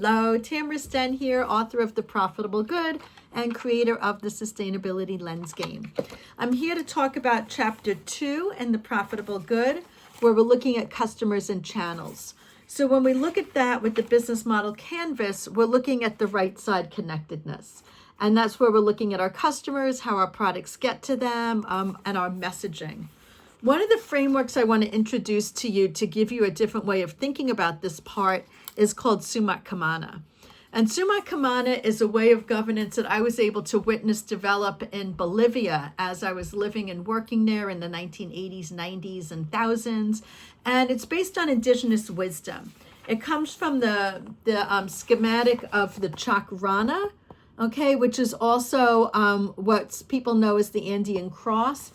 Hello, Tamara Sten here, author of The Profitable Good and creator of the Sustainability Lens Game. I'm here to talk about Chapter 2 in The Profitable Good, where we're looking at customers and channels. So when we look at that with the business model canvas, we're looking at the right side connectedness. And that's where we're looking at our customers, how our products get to them, and our messaging. One of the frameworks I want to introduce to you to give you a different way of thinking about this part is called Suma Qamana. And Suma Qamana is a way of governance that I was able to witness develop in Bolivia as I was living and working there in the 1980s, 90s, and thousands. And it's based on indigenous wisdom. It comes from the schematic of the Qamana, okay, which is also what people know as the Andean cross.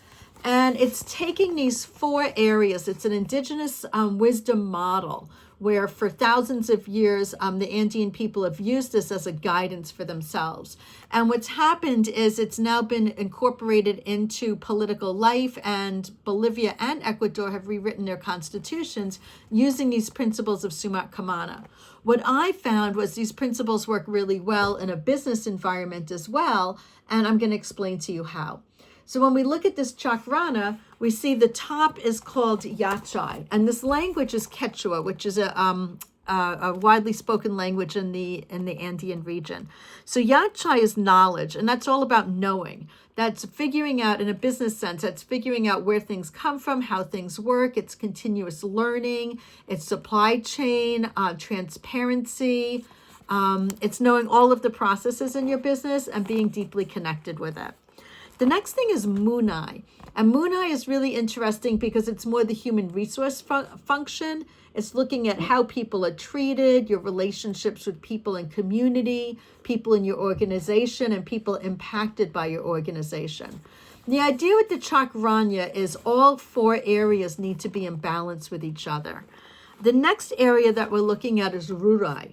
And it's taking these 4 areas. It's an indigenous wisdom model where for thousands of years, the Andean people have used this as a guidance for themselves. And what's happened is it's now been incorporated into political life, and Bolivia and Ecuador have rewritten their constitutions using these principles of Suma Qamana. What I found was these principles work really well in a business environment as well, and I'm going to explain to you how. So when we look at this chakrana, we see the top is called Yachai, and this language is Quechua, which is a widely spoken language in the Andean region. So Yachai is knowledge, and that's all about knowing. That's figuring out, in a business sense, that's figuring out where things come from, how things work. It's continuous learning. It's supply chain, transparency. It's knowing all of the processes in your business and being deeply connected with it. The next thing is Munai. And Munai is really interesting because it's more the human resource function. It's looking at how people are treated, your relationships with people in community, people in your organization, and people impacted by your organization. The idea with the chakranya is all 4 areas need to be in balance with each other. The next area that we're looking at is Rurai.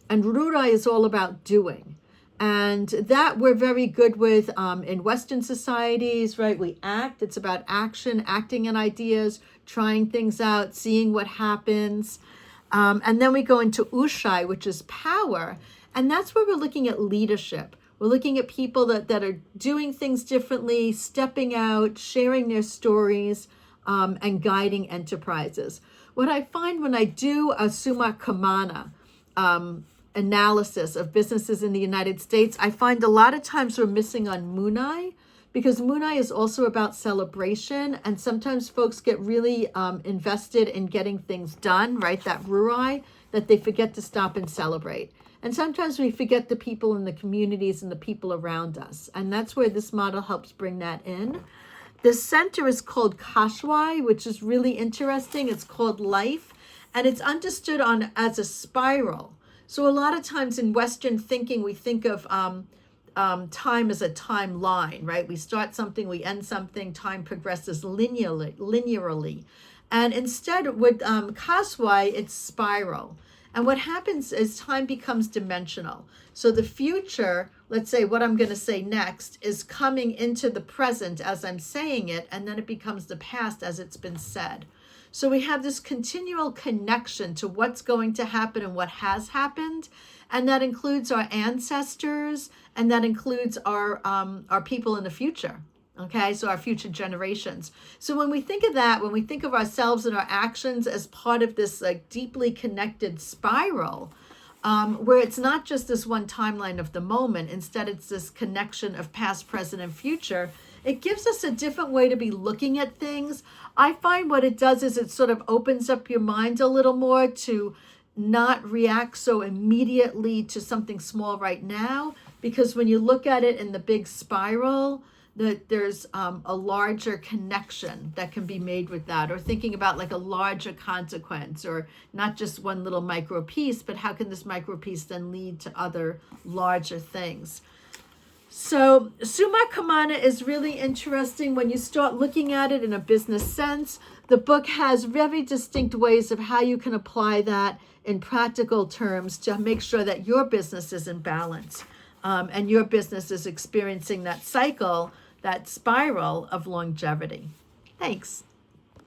And Rurai is all about doing. And that we're very good with in Western societies, right? We act. It's about action, acting on ideas, trying things out, seeing what happens. And then we go into Ushai, which is power. And that's where we're looking at leadership. We're looking at people that are doing things differently, stepping out, sharing their stories, and guiding enterprises. What I find when I do a Suma Qamana, analysis of businesses in the United States, I find a lot of times we're missing on Munai, because Munai is also about celebration, and sometimes folks get really invested in getting things done, right? That Ruai, that they forget to stop and celebrate. And sometimes we forget the people in the communities and the people around us, and that's where this model helps bring that in. The center is called Kashwai, which is really interesting. It's called life, and it's understood as a spiral. So a lot of times in Western thinking, we think of time as a timeline, right? We start something, we end something, time progresses linearly. And instead with Kaswai, it's spiral. And what happens is time becomes dimensional. So the future, let's say what I'm going to say next, is coming into the present as I'm saying it, and then it becomes the past as it's been said. So we have this continual connection to what's going to happen and what has happened. And that includes our ancestors, and that includes our people in the future. Okay, so our future generations. So when we think of that, when we think of ourselves and our actions as part of this like deeply connected spiral, where it's not just this one timeline of the moment, instead it's this connection of past, present, and future, it gives us a different way to be looking at things. I find what it does is it sort of opens up your mind a little more to not react so immediately to something small right now, because when you look at it in the big spiral, that there's a larger connection that can be made with that, or thinking about like a larger consequence, or not just one little micro piece, but how can this micro piece then lead to other larger things. So Suma Qamana is really interesting when you start looking at it in a business sense. The book has very distinct ways of how you can apply that in practical terms to make sure that your business is in balance, and your business is experiencing that cycle, that spiral of longevity. Thanks.